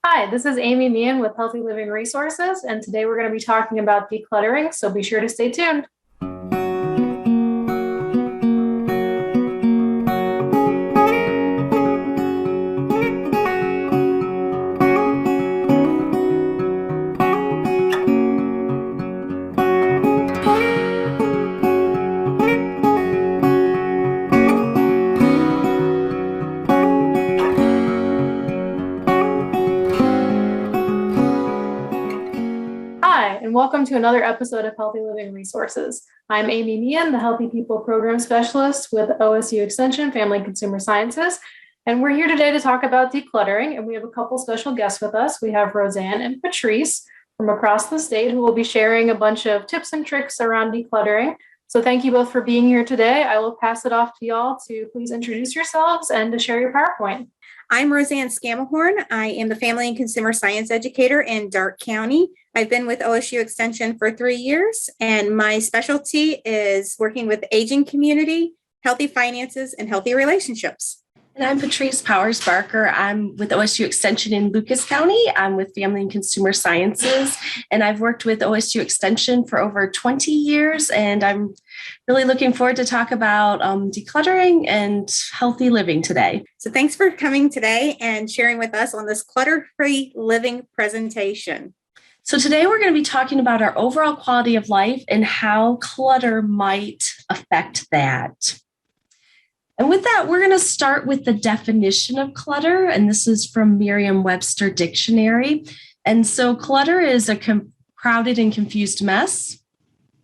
Hi, this is Amy Meehan with Healthy Living Resources, and today we're going to be talking about decluttering, so be sure to stay tuned. Hi, and welcome to another episode of Healthy Living Resources. I'm Amy Meehan, the Healthy People Program Specialist with OSU Extension Family and Consumer Sciences, and we're here today to talk about decluttering, and we have a couple special guests with us. We have Roseanne and Patrice from across the state who will be sharing a bunch of tips and tricks around decluttering. So thank you both for being here today. I will pass it off to y'all to please introduce yourselves and to share your PowerPoint. I'm Roseanne Scammahorn. I am the Family and Consumer Science Educator in Darke County. I've been with OSU Extension for 3 years, and my specialty is working with the aging community, healthy finances, and healthy relationships. And I'm Patrice Powers-Barker. I'm with OSU Extension in Lucas County. I'm with Family and Consumer Sciences, and I've worked with OSU Extension for over 20 years, and I'm really looking forward to talk about decluttering and healthy living today. So thanks for coming today and sharing with us on this clutter-free living presentation. So today we're going to be talking about our overall quality of life and how clutter might affect that. And with that, we're going to start with the definition of clutter, and this is from Merriam-Webster Dictionary. And so clutter is a crowded and confused mess.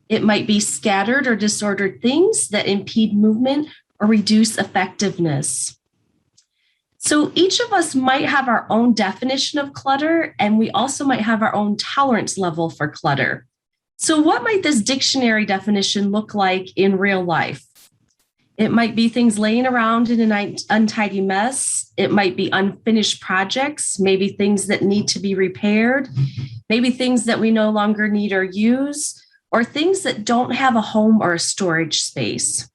It might be scattered or disordered things that impede movement or reduce effectiveness. So each of us might have our own definition of clutter, and we also might have our own tolerance level for clutter. So what might this dictionary definition look like in real life? It might be things laying around in an untidy mess. It might be unfinished projects, maybe things that need to be repaired, maybe things that we no longer need or use, or things that don't have a home or a storage space.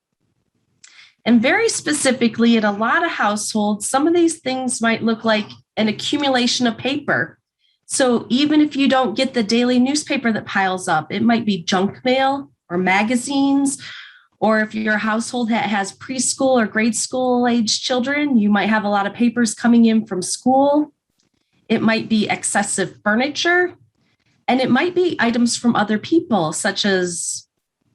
And very specifically, in a lot of households, some of these things might look like an accumulation of paper. So even if you don't get the daily newspaper that piles up, it might be junk mail or magazines. Or if your household has preschool or grade school age children, you might have a lot of papers coming in from school. It might be excessive furniture, and it might be items from other people, such as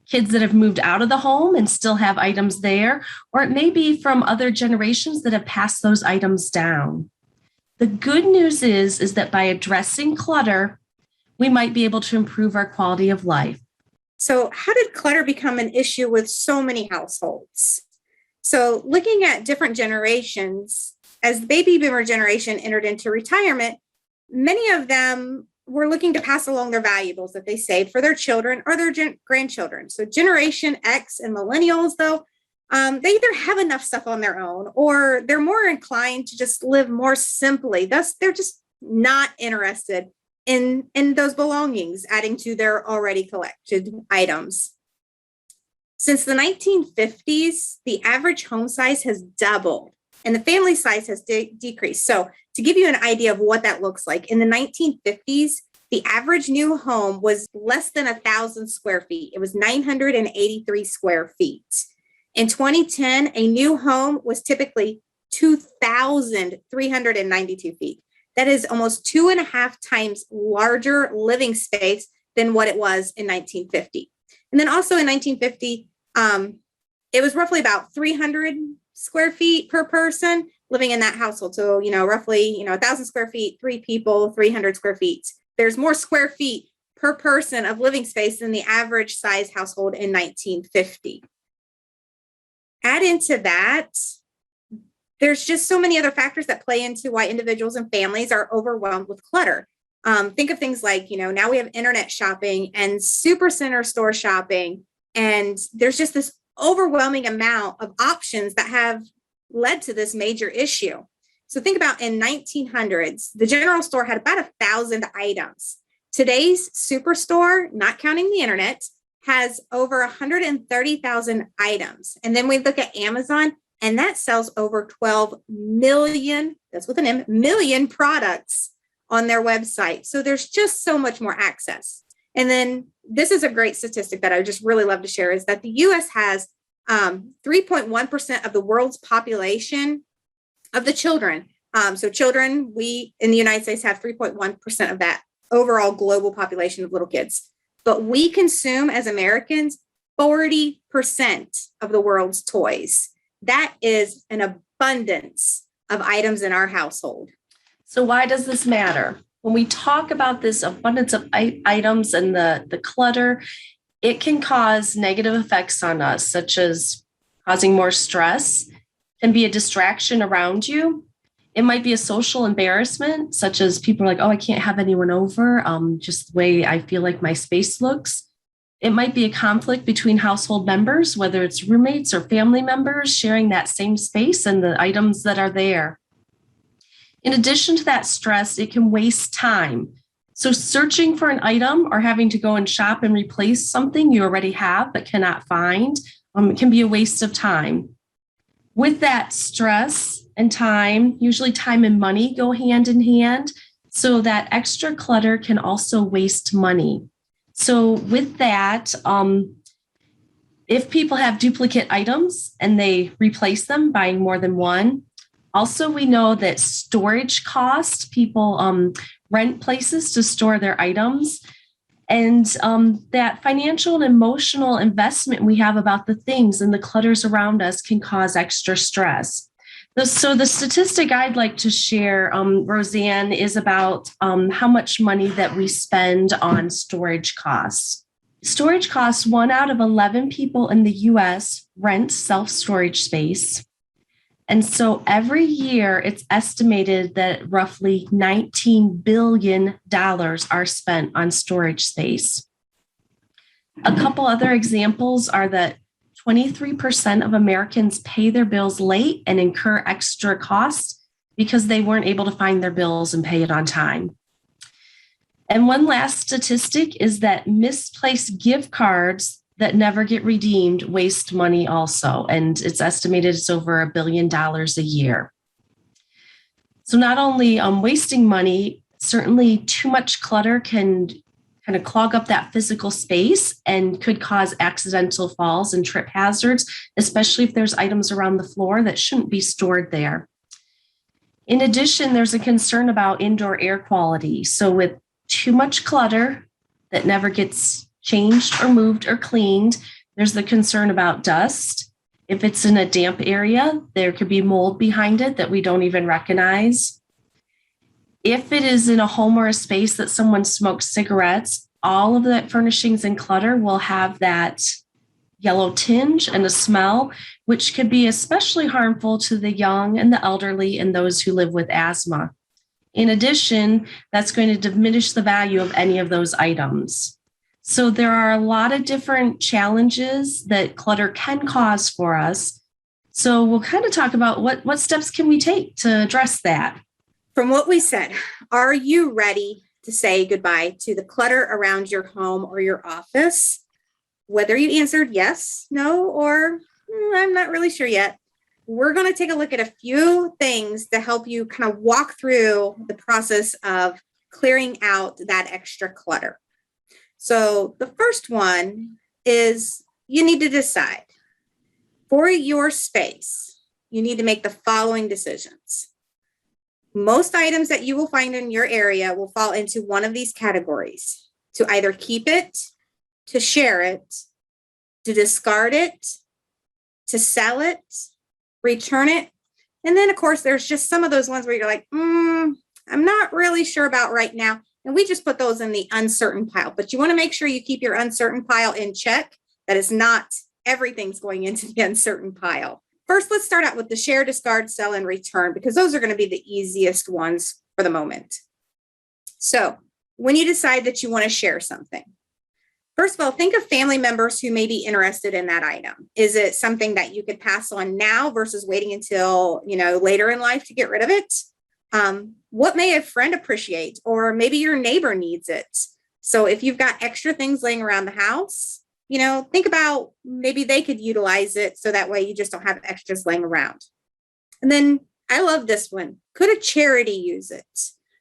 kids that have moved out of the home and still have items there, or it may be from other generations that have passed those items down. The good news is that by addressing clutter, we might be able to improve our quality of life. So how did clutter become an issue with so many households? So looking at different generations, as the baby boomer generation entered into retirement, many of them were looking to pass along their valuables that they saved for their children or their grandchildren. So Generation X and millennials, though, they either have enough stuff on their own or they're more inclined to just live more simply. Thus, they're just not interested in those belongings, adding to their already collected items. Since the 1950s, the average home size has doubled and the family size has decreased. So to give you an idea of what that looks like, in the 1950s, the average new home was less than 1,000 square feet. It was 983 square feet. In 2010, a new home was typically 2,392 feet. That is almost 2.5 times larger living space than what it was in 1950. And then also in 1950, it was roughly about 300 square feet per person living in that household. So, roughly, 1,000 square feet, 3 people, 300 square feet. There's more square feet per person of living space than the average size household in 1950. Add into that, there's just so many other factors that play into why individuals and families are overwhelmed with clutter. Think of things like, now we have internet shopping and supercenter store shopping, and there's just this overwhelming amount of options that have led to this major issue. So think about in 1900s, the general store had about 1,000 items. Today's superstore, not counting the internet, has over 130,000 items. And then we look at Amazon, and that sells over 12 million, that's with an M, million products on their website. So there's just so much more access. And then this is a great statistic that I just really love to share, is that the US has 3.1% of the world's population of the children. So children, we in the United States have 3.1% of that overall global population of little kids. But we consume as Americans 40% of the world's toys. That is an abundance of items in our household. So why does this matter? When we talk about this abundance of items and the clutter, it can cause negative effects on us, such as causing more stress, can be a distraction around you. It might be a social embarrassment, such as people are like, oh, I can't have anyone over, just the way I feel like my space looks. It might be a conflict between household members, whether it's roommates or family members sharing that same space and the items that are there. In addition to that stress, it can waste time. So searching for an item or having to go and shop and replace something you already have but cannot find can be a waste of time. With that stress and time, usually time and money go hand in hand. So that extra clutter can also waste money. So with that, if people have duplicate items and they replace them, buying more than one. Also, we know that storage costs, people rent places to store their items. And that financial and emotional investment we have about the things and the clutters around us can cause extra stress. So the statistic I'd like to share, Roseanne, is about how much money that we spend on storage costs. Storage costs, 1 out of 11 people in the US rent self-storage space. And so every year it's estimated that roughly $19 billion are spent on storage space. A couple other examples are that 23% of Americans pay their bills late and incur extra costs because they weren't able to find their bills and pay it on time. And one last statistic is that misplaced gift cards that never get redeemed waste money also. And it's estimated it's over $1 billion a year. So not only wasting money, certainly too much clutter can kind of clog up that physical space and could cause accidental falls and trip hazards, especially if there's items around the floor that shouldn't be stored there. In addition, there's a concern about indoor air quality. So with too much clutter that never gets changed or moved or cleaned, there's the concern about dust. If it's in a damp area, there could be mold behind it that we don't even recognize. If it is in a home or a space that someone smokes cigarettes, all of that furnishings and clutter will have that yellow tinge and a smell, which could be especially harmful to the young and the elderly and those who live with asthma. In addition, that's going to diminish the value of any of those items. So there are a lot of different challenges that clutter can cause for us. So we'll kind of talk about what steps can we take to address that. From what we said, are you ready to say goodbye to the clutter around your home or your office? Whether you answered yes, no, or I'm not really sure yet, we're going to take a look at a few things to help you kind of walk through the process of clearing out that extra clutter. So the first one is you need to decide for your space. You need to make the following decisions. Most items that you will find in your area will fall into one of these categories: to either keep it, to share it, to discard it, to sell it, return it. And then, of course, there's just some of those ones where you're like, I'm not really sure about right now. And we just put those in the uncertain pile. But you want to make sure you keep your uncertain pile in check. That is not everything's going into the uncertain pile. First, let's start out with the share, discard, sell, and return, because those are going to be the easiest ones for the moment. So when you decide that you want to share something, first of all, think of family members who may be interested in that item. Is it something that you could pass on now versus waiting until, later in life to get rid of it? What may a friend appreciate, or maybe your neighbor needs it? So if you've got extra things laying around the house, think about maybe they could utilize it so that way you just don't have extras laying around. And then I love this one. Could a charity use it?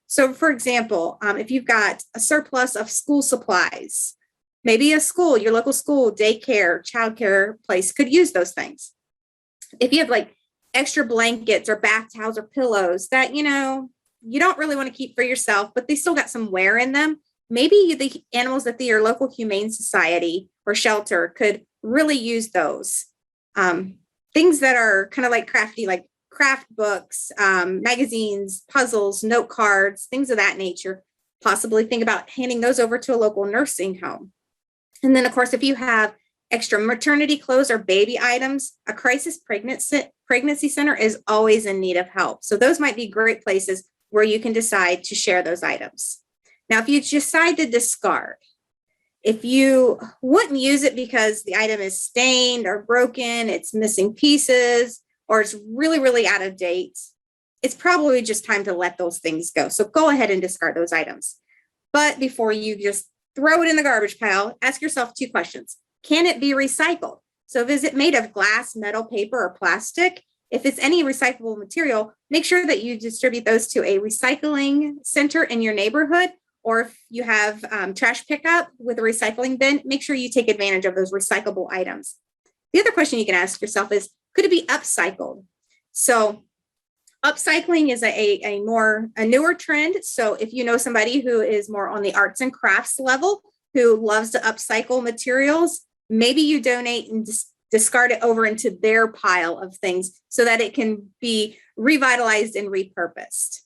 So for example, if you've got a surplus of school supplies, maybe a school, your local school, daycare, childcare place could use those things. If you have like extra blankets or bath towels or pillows that, you don't really want to keep for yourself, but they still got some wear in them, maybe the animals at your local humane society or shelter could really use those. Things that are kind of like crafty, like craft books, magazines, puzzles, note cards, things of that nature. Possibly think about handing those over to a local nursing home. And then, of course, if you have extra maternity clothes or baby items, a crisis pregnancy center is always in need of help. So those might be great places where you can decide to share those items. Now, if you decide to discard, if you wouldn't use it because the item is stained or broken, it's missing pieces, or it's really, really out of date, it's probably just time to let those things go. So go ahead and discard those items. But before you just throw it in the garbage pile, ask yourself 2 questions. Can it be recycled? So is it made of glass, metal, paper, or plastic? If it's any recyclable material, make sure that you distribute those to a recycling center in your neighborhood. Or if you have trash pickup with a recycling bin, make sure you take advantage of those recyclable items. The other question you can ask yourself is, could it be upcycled? So upcycling is a newer trend. So if you know somebody who is more on the arts and crafts level, who loves to upcycle materials, maybe you donate and discard it over into their pile of things so that it can be revitalized and repurposed.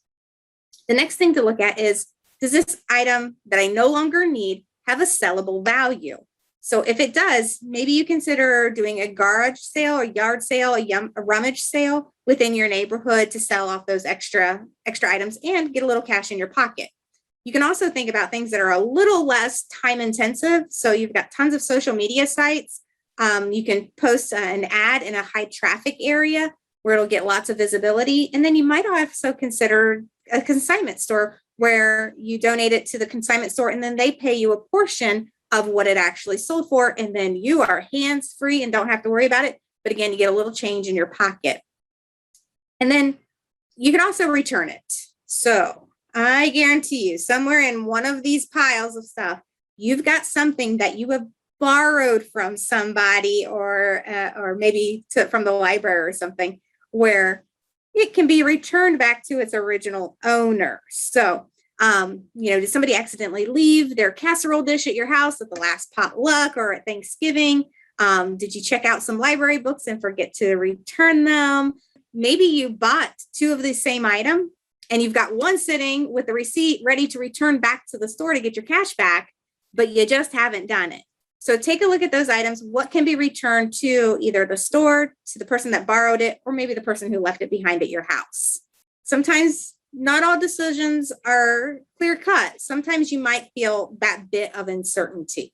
The next thing to look at is, does this item that I no longer need have a sellable value? So if it does, maybe you consider doing a garage sale or yard sale, a rummage sale within your neighborhood to sell off those extra items and get a little cash in your pocket. You can also think about things that are a little less time intensive. So you've got tons of social media sites. You can post an ad in a high traffic area where it'll get lots of visibility. And then you might also consider a consignment store where you donate it to the consignment store and then they pay you a portion of what it actually sold for. And then you are hands-free and don't have to worry about it. But again, you get a little change in your pocket. And then you can also return it. So I guarantee you, somewhere in one of these piles of stuff, you've got something that you have borrowed from somebody or maybe from the library or something where it can be returned back to its original owner. So, did somebody accidentally leave their casserole dish at your house at the last potluck or at Thanksgiving? Did you check out some library books and forget to return them? Maybe you bought 2 of the same item and you've got one sitting with the receipt ready to return back to the store to get your cash back, but you just haven't done it. So take a look at those items. What can be returned to either the store, to the person that borrowed it, or maybe the person who left it behind at your house. Sometimes not all decisions are clear cut. Sometimes you might feel that bit of uncertainty.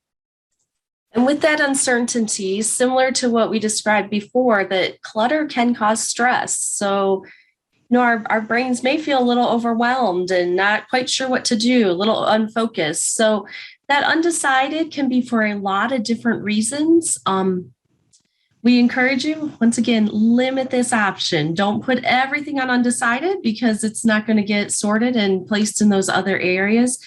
And with that uncertainty, similar to what we described before, that clutter can cause stress. So, our brains may feel a little overwhelmed and not quite sure what to do, a little unfocused. So that undecided can be for a lot of different reasons. We encourage you, once again, limit this option. Don't put everything on undecided because it's not going to get sorted and placed in those other areas.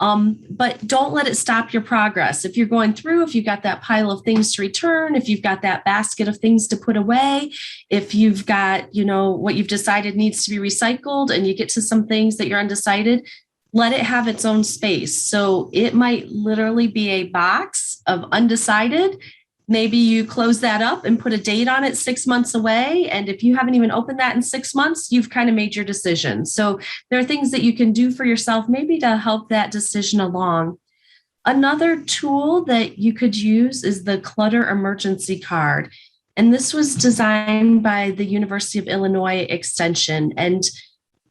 But don't let it stop your progress. If you're going through, if you've got that pile of things to return, if you've got that basket of things to put away, if you've got, what you've decided needs to be recycled and you get to some things that you're undecided, let it have its own space. So it might literally be a box of undecided. Maybe you close that up and put a date on it 6 months away. And if you haven't even opened that in 6 months, you've kind of made your decision. So there are things that you can do for yourself, maybe to help that decision along. Another tool that you could use is the Clutter Emergency Card. And this was designed by the University of Illinois Extension. And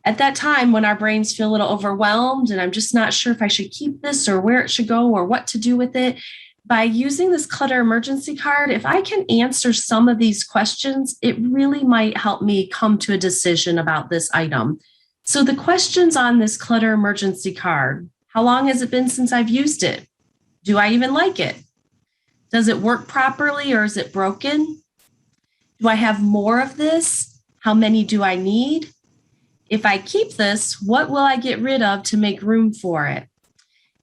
at that time, when our brains feel a little overwhelmed and I'm just not sure if I should keep this or where it should go or what to do with it, by using this Clutter Emergency Card, if I can answer some of these questions, it really might help me come to a decision about this item. So the questions on this Clutter Emergency Card: how long has it been since I've used it? Do I even like it? Does it work properly or is it broken? Do I have more of this? How many do I need? If I keep this, what will I get rid of to make room for it?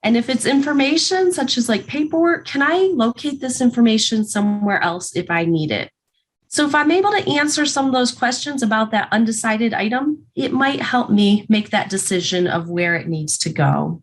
And if it's information such as like paperwork, can I locate this information somewhere else if I need it? So if I'm able to answer some of those questions about that undecided item, it might help me make that decision of where it needs to go.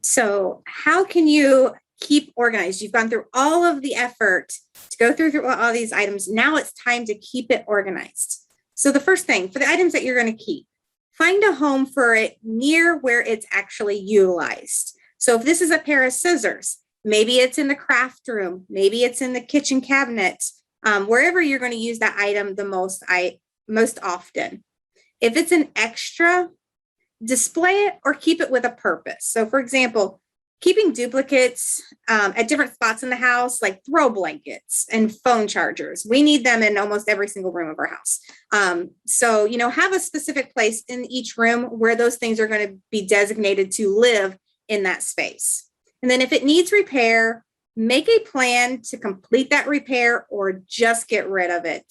So how can you keep organized? You've gone through all of the effort to go through all these items. Now it's time to keep it organized. So the first thing, for the items that you're going to keep, find a home for it near where it's actually utilized. So if this is a pair of scissors, maybe it's in the craft room, maybe it's in the kitchen cabinet, wherever you're going to use that item the most often. If it's an extra, display it or keep it with a purpose. So for example, keeping duplicates at different spots in the house, like throw blankets and phone chargers. We need them in almost every single room of our house. So, have a specific place in each room where those things are going to be designated to live in that space. And then if it needs repair, make a plan to complete that repair or just get rid of it.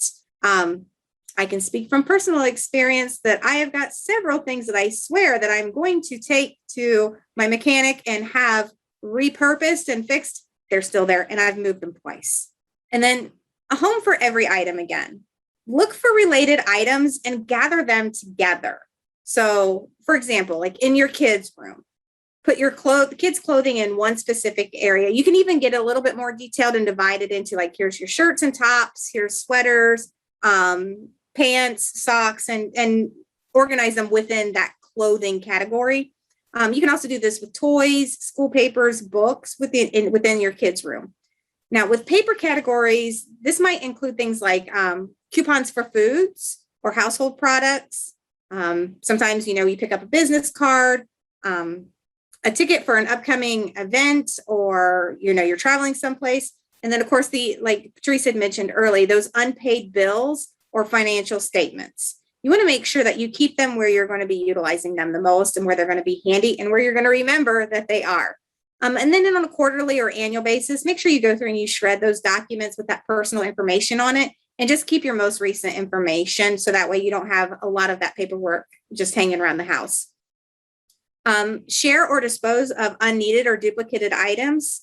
I can speak from personal experience that I have got several things that I swear that I'm going to take to my mechanic and have repurposed and fixed. They're still there and I've moved them twice. And then a home for every item again. Look for related items and gather them together. So for example, like in your kids' room, put your kids' clothing in one specific area. You can even get a little bit more detailed and divide it into like, here's your shirts and tops, here's sweaters, pants, socks, and organize them within that clothing category. You can also do this with toys, school papers, books within your kids' room. Now, with paper categories, this might include things like coupons for foods or household products. Sometimes, you pick up a business card, a ticket for an upcoming event, or, you're traveling someplace. And then, of course, like Patrice had mentioned early, those unpaid bills or financial statements. You want to make sure that you keep them where you're going to be utilizing them the most and where they're going to be handy and where you're going to remember that they are. And then on a quarterly or annual basis, make sure you go through and you shred those documents with that personal information on it and just keep your most recent information. So that way you don't have a lot of that paperwork just hanging around the house. Share or dispose of unneeded or duplicated items.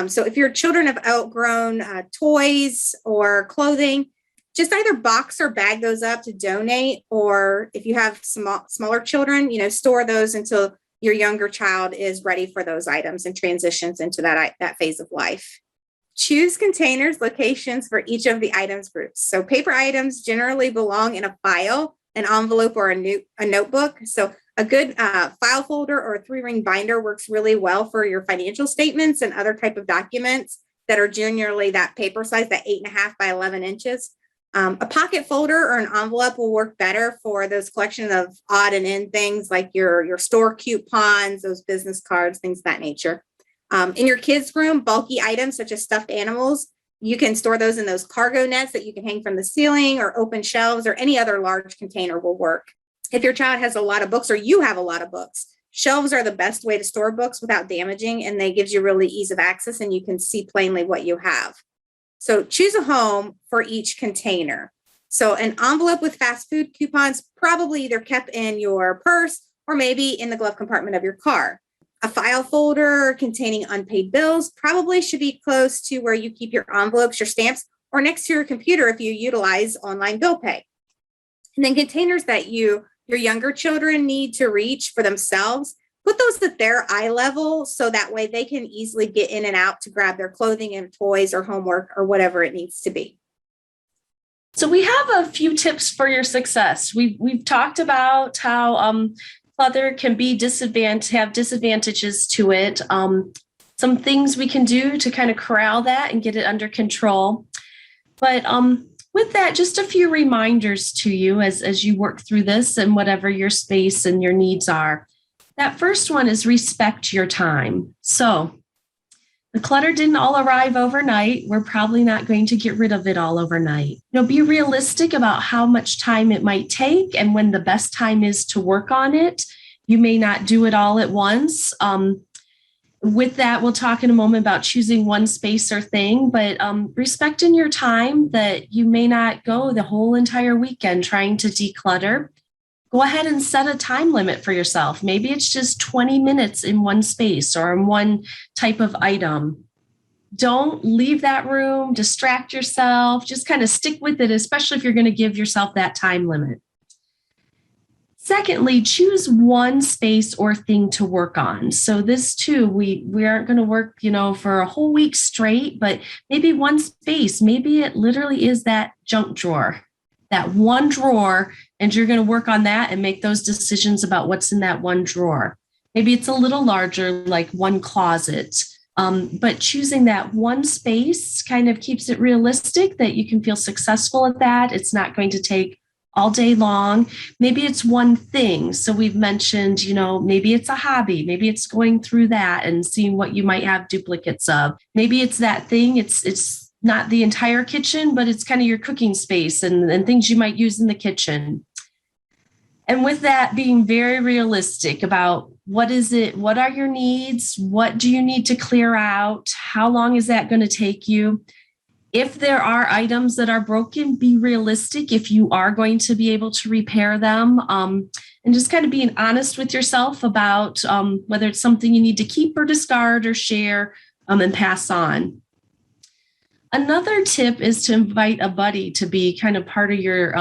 So if your children have outgrown toys or clothing, just either box or bag those up to donate, or if you have smaller children, store those until your younger child is ready for those items and transitions into that phase of life. Choose containers, locations for each of the items groups. So paper items generally belong in a file, an envelope, or a notebook. So a good file folder or a 3-ring binder works really well for your financial statements and other type of documents that are generally that paper size, that 8.5 by 11 inches. A pocket folder or an envelope will work better for those collection of odd and end things like your store coupons, those business cards, things of that nature. In your kids' room, bulky items such as stuffed animals, you can store those in those cargo nets that you can hang from the ceiling, or open shelves, or any other large container will work. If your child has a lot of books or you have a lot of books, shelves are the best way to store books without damaging, and they gives you really ease of access and you can see plainly what you have. So choose a home for each container. So an envelope with fast food coupons, probably either kept in your purse or maybe in the glove compartment of your car. A file folder containing unpaid bills probably should be close to where you keep your envelopes, your stamps, or next to your computer if you utilize online bill pay. And then containers that your younger children need to reach for themselves, put those at their eye level so that way they can easily get in and out to grab their clothing and toys or homework or whatever it needs to be. So we have a few tips for your success. We've talked about how clutter can be have disadvantages to it. Some things we can do to kind of corral that and get it under control. But with that, just a few reminders to you as you work through this and whatever your space and your needs are. That first one is respect your time. So the clutter didn't all arrive overnight. We're probably not going to get rid of it all overnight. Be realistic about how much time it might take and when the best time is to work on it. You may not do it all at once. With that, we'll talk in a moment about choosing one space or thing, but respecting your time that you may not go the whole entire weekend trying to declutter. Go ahead and set a time limit for yourself. Maybe it's just 20 minutes in one space or in one type of item. Don't leave that room, distract yourself, just kind of stick with it, especially if you're going to give yourself that time limit. Secondly, choose one space or thing to work on. So this too, we aren't going to work, for a whole week straight, but maybe one space, maybe it literally is that junk drawer, that one drawer, and you're going to work on that and make those decisions about what's in that one drawer. Maybe it's a little larger, like one closet. But choosing that one space kind of keeps it realistic that you can feel successful at that. It's not going to take all day long. Maybe it's one thing. So we've mentioned, maybe it's a hobby. Maybe it's going through that and seeing what you might have duplicates of. Maybe it's that thing. It's not the entire kitchen, but it's kind of your cooking space and things you might use in the kitchen. And with that, being very realistic about what is it? What are your needs? What do you need to clear out? How long is that going to take you? If there are items that are broken, be realistic if you are going to be able to repair them, and just kind of being honest with yourself about whether it's something you need to keep or discard or share and pass on. Another tip is to invite a buddy to be kind of part of your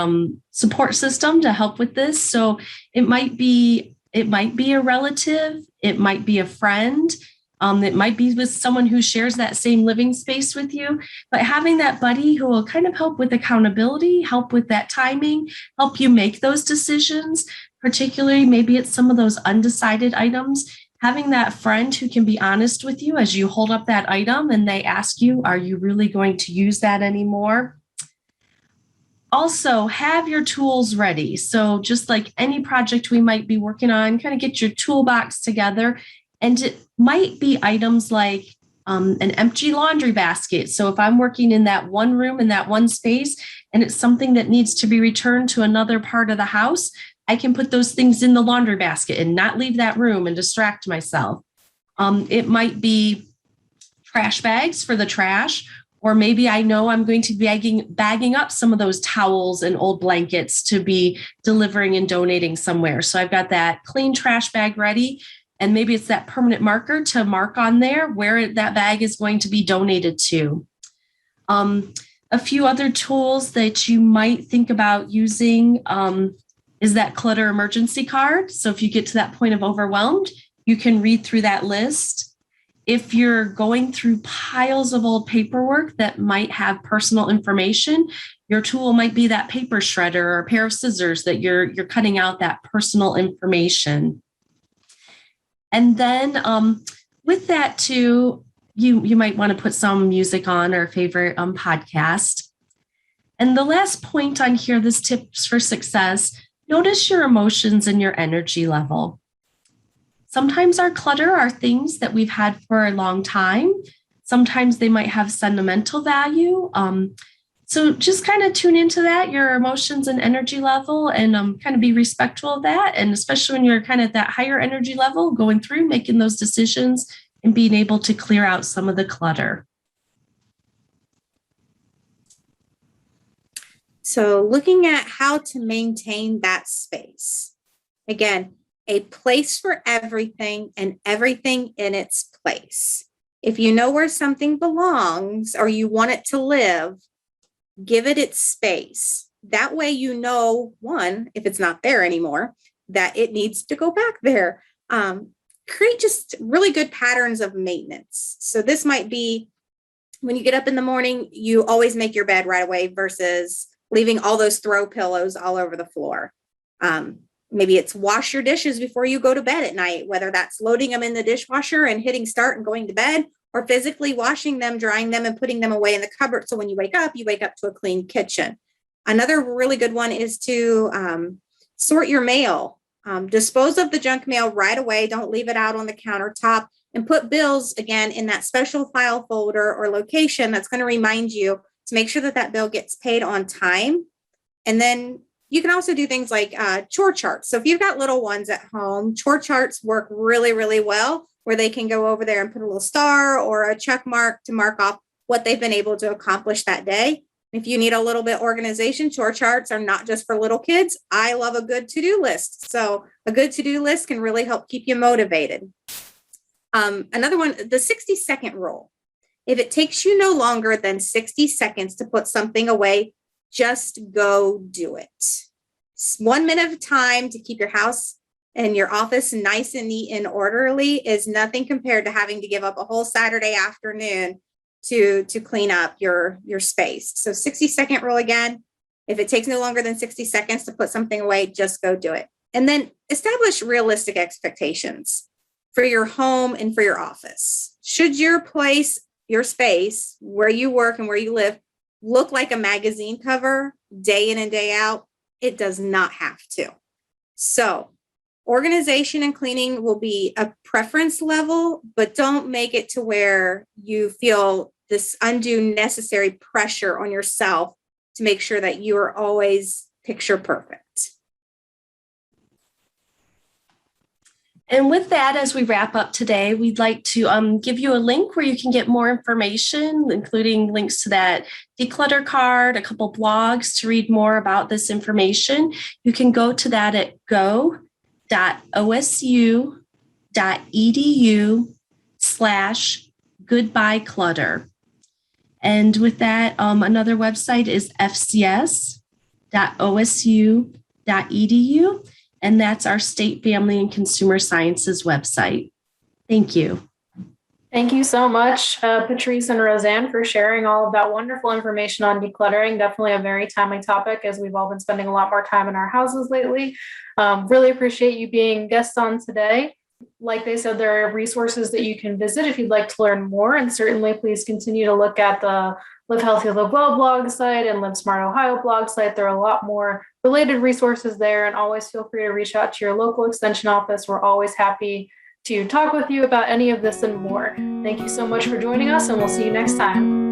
support system to help with this. So it might be a relative, it might be a friend, it might be with someone who shares that same living space with you, but having that buddy who will kind of help with accountability, help with that timing, help you make those decisions, particularly maybe it's some of those undecided items. Having that friend who can be honest with you as you hold up that item and they ask you, are you really going to use that anymore? Also, have your tools ready. So just like any project we might be working on, kind of get your toolbox together. And it might be items like an empty laundry basket. So if I'm working in that one room, in that one space, and it's something that needs to be returned to another part of the house, I can put those things in the laundry basket and not leave that room and distract myself. It might be trash bags for the trash, or maybe I know I'm going to be bagging up some of those towels and old blankets to be delivering and donating somewhere. So I've got that clean trash bag ready, and maybe it's that permanent marker to mark on there where that bag is going to be donated to. A few other tools that you might think about using is that clutter emergency card. So if you get to that point of overwhelmed, you can read through that list. If you're going through piles of old paperwork that might have personal information, your tool might be that paper shredder or a pair of scissors that you're cutting out that personal information. And then with that too, you might want to put some music on or a favorite podcast. And the last point on here, this tips for success, notice your emotions and your energy level. Sometimes our clutter are things that we've had for a long time. Sometimes they might have sentimental value. So just kind of tune into that, your emotions and energy level, and kind of be respectful of that. And especially when you're kind of at that higher energy level, going through, making those decisions and being able to clear out some of the clutter. So looking at how to maintain that space. Again, a place for everything and everything in its place. If you know where something belongs or you want it to live, give it its space. That way you know, one, if it's not there anymore, that it needs to go back there. Create just really good patterns of maintenance. So this might be when you get up in the morning, you always make your bed right away versus leaving all those throw pillows all over the floor. Maybe it's wash your dishes before you go to bed at night, whether that's loading them in the dishwasher and hitting start and going to bed, or physically washing them, drying them, and putting them away in the cupboard. So when you wake up to a clean kitchen. Another really good one is to sort your mail. Dispose of the junk mail right away. Don't leave it out on the countertop, and put bills again in that special file folder or location that's going to remind you to make sure that that bill gets paid on time. And then you can also do things like chore charts. So if you've got little ones at home, chore charts work really, really well, where they can go over there and put a little star or a check mark to mark off what they've been able to accomplish that day. If you need a little bit organization, chore charts are not just for little kids. I love a good to-do list. So a good to-do list can really help keep you motivated. Another one, the 60-second rule. If it takes you no longer than 60 seconds to put something away, just go do it. 1 minute of time to keep your house and your office nice and neat and orderly is nothing compared to having to give up a whole Saturday afternoon to clean up your space. So 60-second rule again, if it takes no longer than 60 seconds to put something away, just go do it. And then establish realistic expectations for your home and for your office. Should your place, your space, where you work and where you live, look like a magazine cover day in and day out? It does not have to. So organization and cleaning will be a preference level, but don't make it to where you feel this undue necessary pressure on yourself to make sure that you are always picture perfect. And with that, as we wrap up today, we'd like to give you a link where you can get more information, including links to that declutter card, a couple blogs to read more about this information. You can go to that at go.osu.edu/goodbyeclutter. And with that, another website is fcs.osu.edu. And that's our State Family and Consumer Sciences website. Thank you. Thank you so much, Patrice and Roseanne, for sharing all of that wonderful information on decluttering. Definitely a very timely topic, as we've all been spending a lot more time in our houses lately. Really appreciate you being guests on today. Like they said, there are resources that you can visit if you'd like to learn more, and certainly please continue to look at the Live Healthy, Live Well blog site and Live Smart Ohio blog site. There are a lot more related resources there, and always feel free to reach out to your local extension office. We're always happy to talk with you about any of this and more. Thank you so much for joining us, and we'll see you next time.